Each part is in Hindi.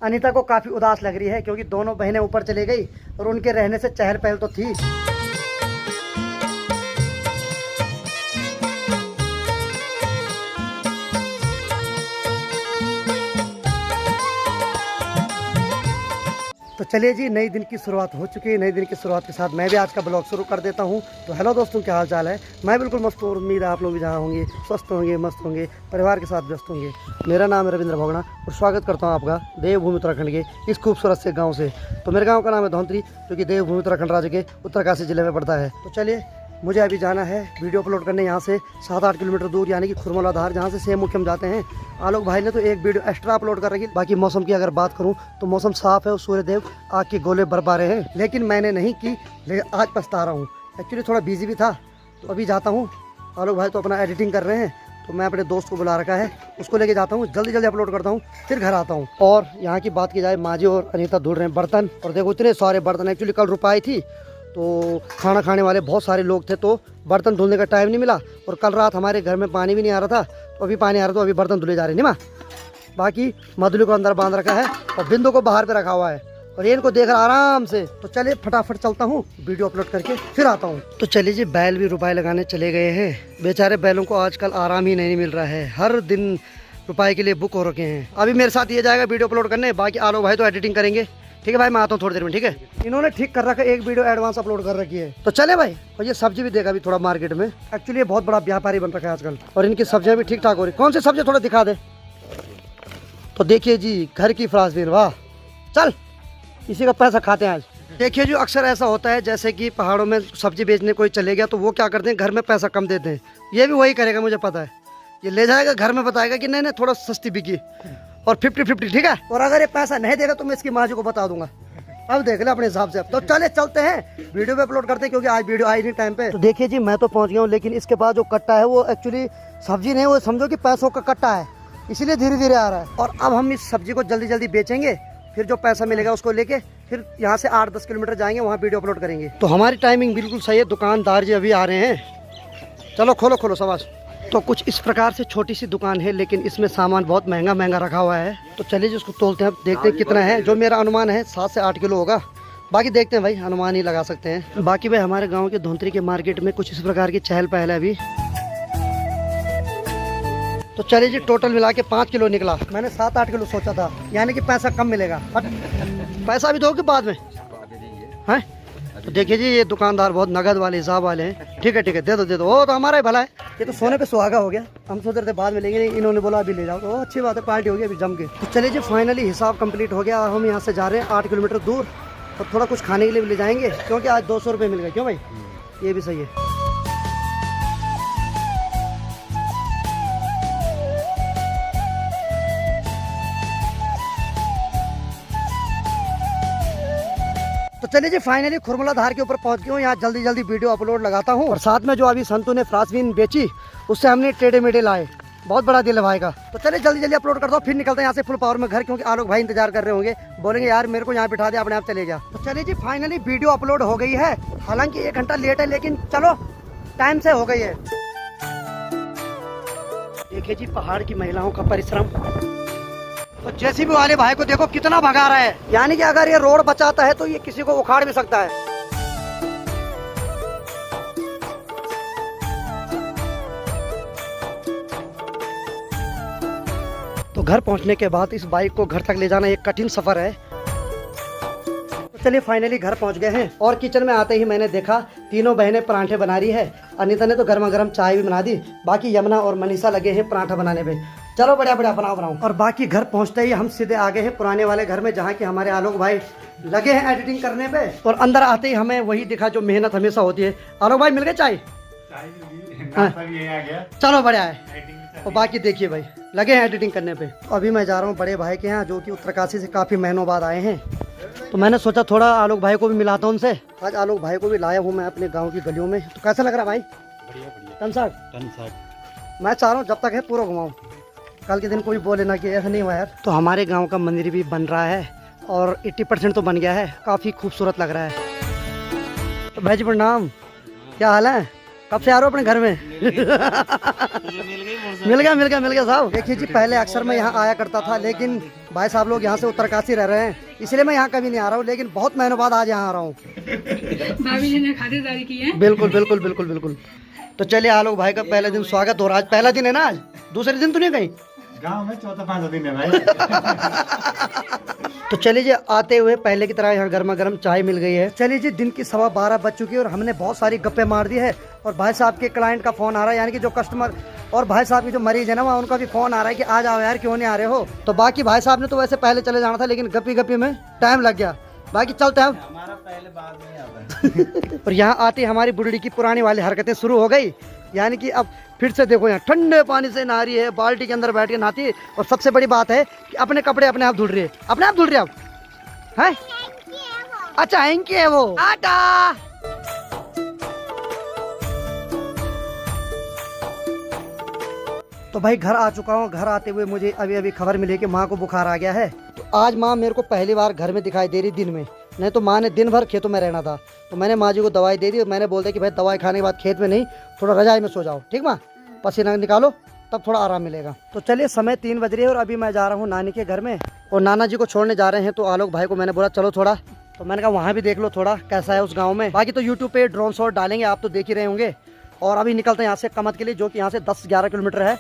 अनीता को काफ़ी उदास लग रही है क्योंकि दोनों बहनें ऊपर चली गई और उनके रहने से चहल पहल तो थी। तो चलिए जी, नई दिन की शुरुआत हो चुकी है। नई दिन की शुरुआत के साथ मैं भी आज का ब्लॉग शुरू कर देता हूं। तो हेलो दोस्तों, क्या हाल चाल है? मैं बिल्कुल मस्त हूँ। उम्मीद है आप लोग भी जहाँ होंगे स्वस्थ होंगे, मस्त होंगे, परिवार के साथ व्यस्त होंगे। मेरा नाम है रविंद्र भोगना और स्वागत करता हूँ आपका देवभूमि उत्तराखंड के इस खूबसूरत से गाँव से। तो मेरे गाँव का नाम है धौंतरी, जो कि देवभूमि उत्तराखंड राज्य के उत्तरकाशी जिले में पड़ता है। तो चलिए, मुझे अभी जाना है वीडियो अपलोड करने यहाँ से 7-8 किलोमीटर दूर, यानी कि खुरमलाधार, जहाँ से सेम मुख्यम जाते हैं। आलोक भाई ने तो एक वीडियो एक्स्ट्रा अपलोड कर रखी। बाकी मौसम की अगर बात करूँ तो मौसम साफ है और सूर्यदेव आग के गोले बरपा रहे हैं, लेकिन मैंने नहीं की। लेकिन आज पछता रहा हूँ। एक्चुअली थोड़ा बिजी भी था, तो अभी जाता हूँ। आलोक भाई तो अपना एडिटिंग कर रहे हैं, तो मैं अपने दोस्त को बुला रखा है, उसको लेके जाता हूँ। जल्दी जल्दी अपलोड करता हूँ, फिर घर आता हूँ। और यहाँ की बात की जाए, माजी और अनीता धुल रहे हैं बर्तन। और देखो इतने सारे बर्तन। एक्चुअली कल रुपाई थी तो खाना खाने वाले बहुत सारे लोग थे, तो बर्तन धुलने का टाइम नहीं मिला। और कल रात हमारे घर में पानी भी नहीं आ रहा था, तो अभी पानी आ रहा, तो अभी बर्तन धुले जा रहे हैं। नहीं माँ, बाकी मधुली को अंदर बांध रखा है और बिंदु को बाहर पे रखा हुआ है और ये इनको देख रहा आराम से। तो चलिए फटाफट चलता हूँ, वीडियो अपलोड करके फिर आता हूँ। तो चलिए जी, बैल भी रुपए लगाने चले गए हैं। बेचारे बैलों को आजकल आराम ही नहीं मिल रहा है, हर दिन रुपए के लिए बुक हो रखे हैं। अभी मेरे साथ ये जाएगा वीडियो अपलोड करने, बाकी आलोक भाई तो एडिटिंग करेंगे। ठीक है भाई, मैं आता हूँ थोड़ी देर में। ठीक है, इन्होंने ठीक कर रखा है, एक वीडियो एडवांस अपलोड कर रखी है। तो चले भाई। और ये सब्जी भी देगा अभी थोड़ा मार्केट में। एक्चुअली ये बहुत बड़ा व्यापारी बन रखा है आजकल, और इनकी सब्जियां भी ठीक ठाक हो रही। कौन सी सब्जी थोड़ा दिखा दे। तो देखिए जी, घर की फ्रांसबीन, वाह, चल इसी का पैसा खाते हैं आज। देखिए जी, अक्सर ऐसा होता है जैसे कि पहाड़ों में सब्जी बेचने कोई चले गया तो वो क्या करते हैं, घर में पैसा कम देते हैं। ये भी वही करेगा, मुझे पता है। ये ले जाएगा घर में, बताएगा कि नहीं नहीं थोड़ा सस्ती बिकी, और 50-50। ठीक है, और अगर ये पैसा नहीं देगा तो मैं इसकी माँ जी को बता दूंगा। अब देख ले अपने हिसाब से। अब तो चले चलते हैं, वीडियो पे अपलोड करते हैं, क्योंकि आज वीडियो आई नहीं टाइम पे। तो देखिए जी, मैं तो पहुंच गया हूँ, लेकिन इसके बाद जो कट्टा है वो एक्चुअली सब्जी नहीं, वो समझो कि पैसों का कट्टा है, इसीलिए धीरे धीरे आ रहा है। और अब हम इस सब्जी को जल्दी जल्दी बेचेंगे, फिर जो पैसा मिलेगा उसको लेके फिर यहाँ से 8-10 किलोमीटर जाएंगे, वहाँ वीडियो अपलोड करेंगे। तो हमारी टाइमिंग बिल्कुल सही है। दुकानदार जी अभी आ रहे हैं। चलो खोलो खोलो शाबाश। तो कुछ इस प्रकार से छोटी सी दुकान है, लेकिन इसमें सामान बहुत महंगा महंगा रखा हुआ है। तो चलिए जी, उसको तोलते हैं, देखते हैं कितना है। जो मेरा अनुमान है 7 से 8 किलो होगा, बाकी देखते हैं भाई, अनुमान ही लगा सकते हैं। बाकी भाई हमारे गांव के धौंतरी के मार्केट में कुछ इस प्रकार की चहल पहल है अभी। तो चलिए जी, टोटल मिला के 5 किलो निकला। मैंने 7-8 किलो सोचा था, यानी कि पैसा कम मिलेगा। पैसा भी दोगे बाद में है? तो देखिए जी, ये दुकानदार बहुत नगद वाले हिसाब वाले हैं। ठीक है ठीक है, दे दो दे दो, वो तो हमारा ही भला है। ये तो सोने पे सुहागा हो गया। हम सोच रहे थे बाद में लेंगे, नहीं, इन्होंने बोला अभी ले जाओ। तो अच्छी बात है, पार्टी हो गई अभी जम के। तो चलिए जी, फाइनली हिसाब कंप्लीट हो गया। हम यहाँ से जा रहे हैं 8 किलोमीटर दूर, और थोड़ा कुछ खाने के लिए भी ले जाएंगे, क्योंकि आज 200 रुपये मिल गए। क्यों भाई, ये भी सही है। तो चलिए जी, फाइनली खुरमलाधार के ऊपर पहुंच गया हूँ। यहाँ जल्दी जल्दी वीडियो अपलोड लगाता हूँ। और साथ में जो अभी संतू ने फ्रांसबीन बेची, उससे हमने टेढ़े मेढ़े लाए। बहुत बड़ा दिल है भाई का। तो चलिए जल्दी जल्दी अपलोड करता हूँ, फिर निकलते हैं यहाँ से फुल पावर में घर, क्योंकि आलोक भाई इंतजार कर रहे होंगे, बोलेंगे यार मेरे को यहाँ बिठा दे, अपने आप चले गया। तो चलिए जी, फाइनली वीडियो अपलोड हो गई है। हालांकि 1 घंटा लेट है, लेकिन चलो टाइम से हो गई है। देखिए जी, पहाड़ की महिलाओं का परिश्रम। तो जेसीबी वाले भाई को देखो कितना भगा रहा है, यानी कि अगर ये रोड बचाता है तो ये किसी को उखाड़ भी सकता है। तो घर पहुंचने के बाद इस बाइक को घर तक ले जाना एक कठिन सफर है। तो चलिए फाइनली घर पहुंच गए हैं। और किचन में आते ही मैंने देखा तीनों बहनें पराठे बना रही है। अनीता ने तो गर्मा गर्म चाय भी बना दी, बाकी यमुना और मनीषा लगे हैं पराठा बनाने पे। चलो बढ़िया बढ़िया बनाओ। और बाकी घर पहुंचते ही हम सीधे आ गए हैं पुराने वाले घर में, जहाँ की हमारे आलोक भाई लगे हैं एडिटिंग करने पे। और अंदर आते ही हमें वही दिखा जो मेहनत हमेशा होती है। आलोक भाई मिल गए चाय? चलो बढ़िया है। और बाकी देखिए भाई लगे हैं एडिटिंग करने पे। तो अभी मैं जा रहा हूँ बड़े भाई के यहाँ, जो कि उत्तरकाशी से काफ़ी महीनों बाद आए हैं। तो मैंने सोचा थोड़ा आलोक भाई को भी मिलाता हूँ उनसे। आज आलोक भाई को भी लाया हूँ मैं अपने गाँव की गलियों में। तो कैसा लग रहा भाई? बढ़िया। मैं चाह रहा हूँ जब तक है पूरा घुमाऊँ, कल के दिन कोई बोले ना कि ऐसा नहीं हुआ यार। तो हमारे गांव का मंदिर भी बन रहा है और 80% तो बन गया है, काफ़ी खूबसूरत लग रहा है। तो भाई जी प्रणाम, क्या हाल है? कब से आ रहे हो अपने घर में? मिल गया साहब। देखिए जी, पहले अक्सर मैं यहाँ आया करता था, लेकिन भाई साहब लोग यहाँ से उत्तरकाशी रह रहे हैं, इसलिए मैं यहाँ कभी नहीं आ रहा हूँ, लेकिन बहुत महीनों बाद आज यहाँ आ रहा हूँ। भाभी जी ने खातिरदारी की है। बिल्कुल बिल्कुल बिल्कुल बिल्कुल। तो चलिए आलोक भाई का पहले दिन स्वागत हो रहा है। आज पहला दिन है ना, आज दूसरे दिन तो नहीं कहीं गांव में चौथा पांचवा दिन है भाई। तो चलिए जी, आते हुए पहले की तरह यहाँ गर्मा गर्म चाय मिल गई है। चलिए जी, दिन की 12:15 बज चुकी है और हमने बहुत सारी गप्पे मार दी है। और भाई साहब के क्लाइंट का फोन आ रहा है, यानी कि जो कस्टमर और भाई साहब के जो मरीज है ना, वहाँ उनका भी फोन आ रहा है कि आ जाओ यार, क्यों नहीं आ रहे हो। तो बाकी भाई साहब ने तो वैसे पहले चले जाना था, लेकिन गप्पी गप्पी में टाइम लग गया। बाकी चलते हैं हमारा पहले बाद में आता है। और यहाँ आती हमारी बुढ़ी की पुरानी वाली हरकतें शुरू हो गई, यानी कि अब फिर से देखो, यहाँ ठंडे पानी से नहा रही है, बाल्टी के अंदर बैठ के नहाती है। और सबसे बड़ी बात है कि अपने कपड़े अपने आप धुल रही है, अपने आप धुल रही है। अब है अच्छा, हैंकी है वो। टाटा। तो भाई घर आ चुका हूँ। घर आते हुए मुझे अभी अभी खबर मिली कि माँ को बुखार आ गया है। तो आज माँ मेरे को पहली बार घर में दिखाई दे रही दिन में, नहीं तो माँ ने दिन भर खेतों में रहना था। तो मैंने माँ जी को दवाई दे दी और मैंने बोल दिया कि भाई दवाई खाने के बाद खेत में नहीं, थोड़ा रजाई में सो जाओ, ठीक माँ, पसीना निकालो, तब थोड़ा आराम मिलेगा। तो चलिए, समय 3 बज रही है और अभी मैं जा रहा हूँ नानी के घर में, और नाना जी को छोड़ने जा रहे हैं। तो आलोक भाई को मैंने बोला चलो थोड़ा, तो मैंने कहा वहाँ भी देख लो थोड़ा कैसा है उस गाँव में। बाकी तो यूट्यूब पे ड्रोन शॉट डालेंगे, आप तो देख ही रहे होंगे। और अभी निकलते हैं यहाँ से कमत के लिए, जो कि यहाँ से 10-11 किलोमीटर है।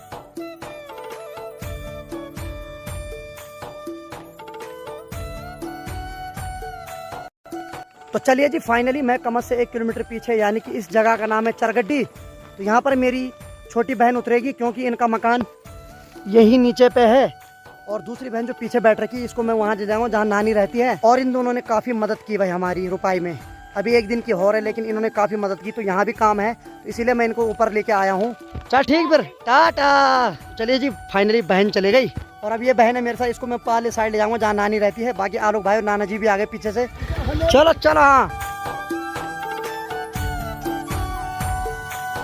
तो चलिए जी, फाइनली मैं कमत से 1 किलोमीटर पीछे, यानी कि इस जगह का नाम है चरगड्डी। तो यहाँ पर मेरी छोटी बहन उतरेगी, क्योंकि इनका मकान यही नीचे पे है। और दूसरी बहन जो पीछे बैठ रखी है, इसको मैं वहाँ ले जाऊँगा जहाँ नानी रहती है। और इन दोनों ने काफ़ी मदद की भाई हमारी रुपाई में। अभी 1 दिन की हो रहा है, लेकिन इन्होंने काफ़ी मदद की। तो यहाँ भी काम है, तो इसीलिए मैं इनको ऊपर लेके आया हूँ। चल ठीक, फिर टाटा। चलिए जी, फाइनली बहन चले गई और अब ये बहन है मेरे साथ, इसको मैं पाले साइड ले जाऊँगा जहाँ नानी रहती है। बाकी आलोक भाई और नाना जी भी आ गए पीछे से। चलो चलो। हाँ,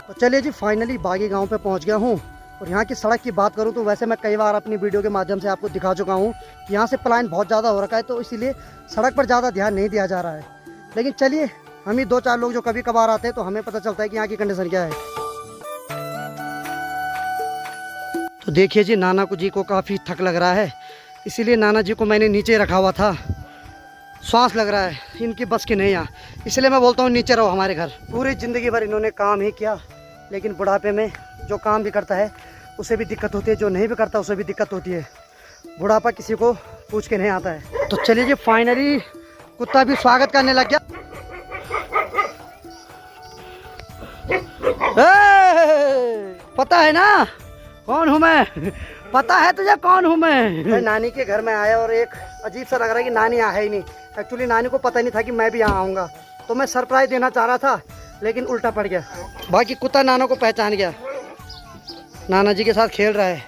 तो चलिए जी, फाइनली बागी गांव पे पहुंच गया हूं। और यहाँ की सड़क की बात करूं तो वैसे मैं कई बार अपनी वीडियो के माध्यम से आपको दिखा चुका हूं कि यहाँ से पलायन बहुत ज़्यादा हो रखा है, तो इसीलिए सड़क पर ज़्यादा ध्यान नहीं दिया जा रहा है। लेकिन चलिए, हम ही 2-4 लोग जो कभी कभार आते हैं, तो हमें पता चलता है कि यहाँ की कंडीशन क्या है। तो देखिए जी, नाना जी को काफ़ी थक लग रहा है, इसीलिए नाना जी को मैंने नीचे रखा हुआ था। सांस लग रहा है, इनकी बस की नहीं यहाँ, इसलिए मैं बोलता हूँ नीचे रहो हमारे घर। पूरी ज़िंदगी भर इन्होंने काम ही किया, लेकिन बुढ़ापे में जो काम भी करता है उसे भी दिक्कत होती है, जो नहीं भी करता उसे भी दिक्कत होती है। बुढ़ापा किसी को पूछ के नहीं आता है। तो चलिए जी, फाइनली कुत्ता भी स्वागत करने लग गया। पता है ना कौन हूँ मैं? पता है तुझे कौन हूँ मैं नानी के घर में आया और एक अजीब सा लग रहा है कि नानी आ है ही नहीं। एक्चुअली नानी को पता नहीं था कि मैं भी यहाँ आऊँगा, तो मैं सरप्राइज देना चाह रहा था, लेकिन उल्टा पड़ गया। बाकी कुत्ता नाना को पहचान गया, नाना जी के साथ खेल रहा है।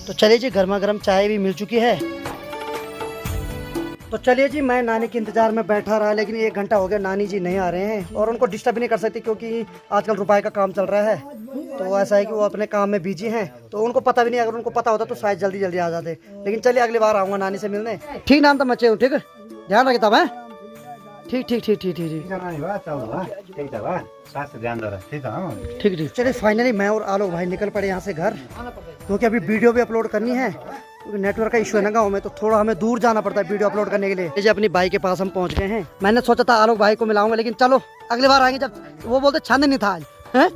तो चलिए जी, गर्मा गर्म चाय भी मिल चुकी है। तो चलिए जी, मैं नानी के इंतजार में बैठा रहा, लेकिन 1 घंटा हो गया, नानी जी नहीं आ रहे हैं। और उनको डिस्टर्ब नहीं कर सकते, क्योंकि आजकल रुपए का काम चल रहा है। तो ऐसा है कि वो अपने काम में बिजी हैं, तो उनको पता भी नहीं। अगर उनको पता होता तो शायद जल्दी जल्दी आ जाते। लेकिन चलिए, अगली बार आऊँगा नानी से मिलने। ठीक नाम तो मचे हूँ, ठीक है, ध्यान रखता मैं। ठीक ठीक ठीक ठीक ठीक ठीक ठीक। चलिए, फाइनली मैं और आलोक भाई निकल पड़े यहाँ से घर, क्योंकि अभी वीडियो भी अपलोड करनी है। क्योंकि नेटवर्क का इशू है ना गाँव में, तो थोड़ा हमें दूर जाना पड़ता है वीडियो अपलोड करने के लिए। जैसे अपनी भाई के पास हम पहुँच गए हैं। मैंने सोचा था आलोक भाई को मिलाऊंगा, लेकिन चलो अगली बार आएंगे, जब वो बोलते छंद नहीं था आज है।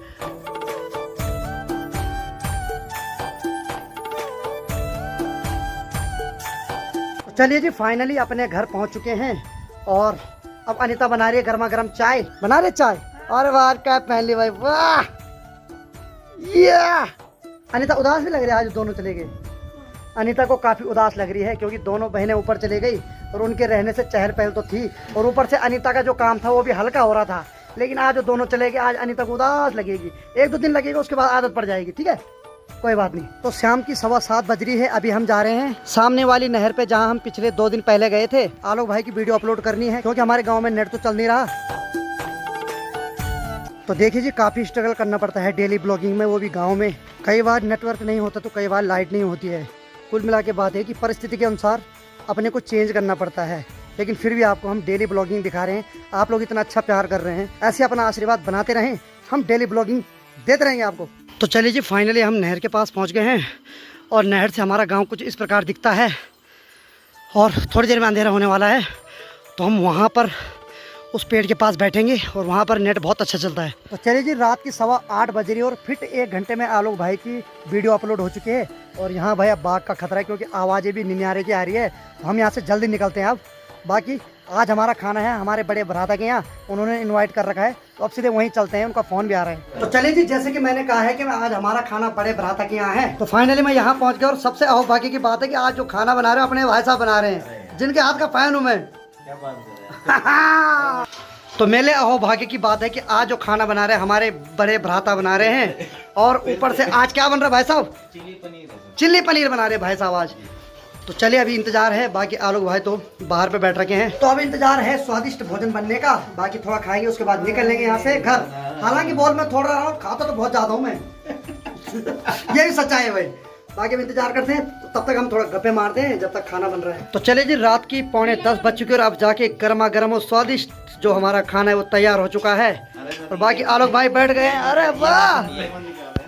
चलिए जी, फाइनली अपने घर पहुँच चुके हैं। और अब अनीता बना रही है गर्मा गर्म चाय। बना रहे चाय, अरे वाह क्या पहन ली भाई, वाह। अनीता उदास भी लग रही है, आज दोनों चले गए। अनीता को काफ़ी उदास लग रही है, क्योंकि दोनों बहनें ऊपर चले गई और उनके रहने से चहल पहल तो थी, और ऊपर से अनीता का जो काम था वो भी हल्का हो रहा था। लेकिन आज जो दोनों चले गए, आज अनीता को उदास लगेगी। 1-2 दिन लगेगा, उसके बाद आदत पड़ जाएगी, ठीक है, कोई बात नहीं। तो शाम की 7:15 बज रही है। अभी हम जा रहे हैं सामने वाली नहर पे, जहाँ हम पिछले 2 दिन पहले गए थे। आलोक भाई की वीडियो अपलोड करनी है, क्योंकि हमारे गाँव में नेट तो चल नहीं रहा। तो देखिए जी, काफ़ी स्ट्रगल करना पड़ता है डेली ब्लॉगिंग में, वो भी गाँव में। कई बार नेटवर्क नहीं होता, तो कई बार लाइट नहीं होती है। कुल मिला के बात है कि परिस्थिति के अनुसार अपने को चेंज करना पड़ता है। लेकिन फिर भी आपको हम डेली ब्लॉगिंग दिखा रहे हैं। आप लोग इतना अच्छा प्यार कर रहे हैं, ऐसे अपना आशीर्वाद बनाते रहें, हम डेली ब्लॉगिंग देते रहेंगे आपको। तो चलिए जी, फाइनली हम नहर के पास पहुंच गए हैं और नहर से हमारा गांव कुछ इस प्रकार दिखता है और थोड़ी देर में अंधेरा होने वाला है। तो हम वहां पर उस पेड़ के पास बैठेंगे और वहां पर नेट बहुत अच्छा चलता है। तो चलिए जी, रात की 8:15 बज रही है और फिट 1 घंटे में आलोक भाई की वीडियो अपलोड हो चुकी है। और यहाँ भाई अब बाघ का खतरा है क्योंकि आवाज़ें भी निन्यारे की आ रही है। तो हम यहाँ से जल्दी निकलते हैं अब। बाकी आज हमारा खाना है हमारे बड़े भ्राता के यहाँ, उन्होंने इनवाइट कर रखा है, तो अब सीधे वहीं चलते हैं, उनका फ़ोन भी आ रहा है। तो चलिए जी, जैसे कि मैंने कहा है कि आज हमारा खाना बड़े भ्राता के यहाँ है, तो फाइनली मैं यहाँ पहुँच गया। और सबसे अहोभाग्य की बात है कि आज जो खाना बना रहे हो अपने भाई साहब बना रहे हैं, जिनके हाथ का फैन हूँ मैं। तो मेरे अहोभाग्य की बात है कि आज जो खाना बना रहे हैं हमारे बड़े भ्राता बना रहे हैं। और ऊपर से आज क्या बन रहा है भाई साहब? चिल्ली पनीर बना रहे हैं भाई साहब आज। तो चलिए, अभी इंतजार है। बाकी आलोक भाई तो बाहर पे बैठ रखे हैं, तो अभी इंतजार है स्वादिष्ट भोजन बनने का। बाकी थोड़ा खाएंगे, उसके बाद निकल लेंगे यहाँ से घर। हालांकि बोल मैं थोड़ा रहा हूँ, खाता तो बहुत ज्यादा हूँ मैं। ये भी सच्चाई है भाई। बाकी अब इंतजार करते हैं, तो तब तक हम थोड़ा गप्पे मारते हैं जब तक खाना बन रहा है। तो चलिए जी, रात की 9:45 बज चुकी है और अब जाके गर्मा गर्म और स्वादिष्ट जो हमारा खाना है वो तैयार हो चुका है। और बाकी आलोक भाई बैठ गए हैं। अरे वाह,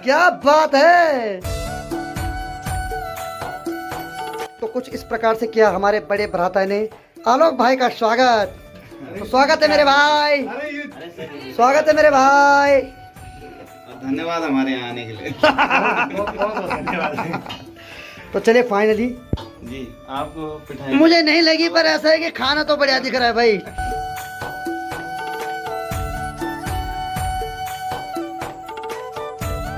क्या बात है। तो कुछ इस प्रकार से किया हमारे बड़े भ्राता ने आलोक भाई का स्वागत। तो स्वागत है मेरे भाई, स्वागत है मेरे भाई। धन्यवाद हमारे यहाँ आने के लिए। बहुत धन्यवाद। तो चलिए फाइनली जी, आपको मुझे नहीं लगी, पर ऐसा है कि खाना तो बढ़िया दिख रहा है भाई।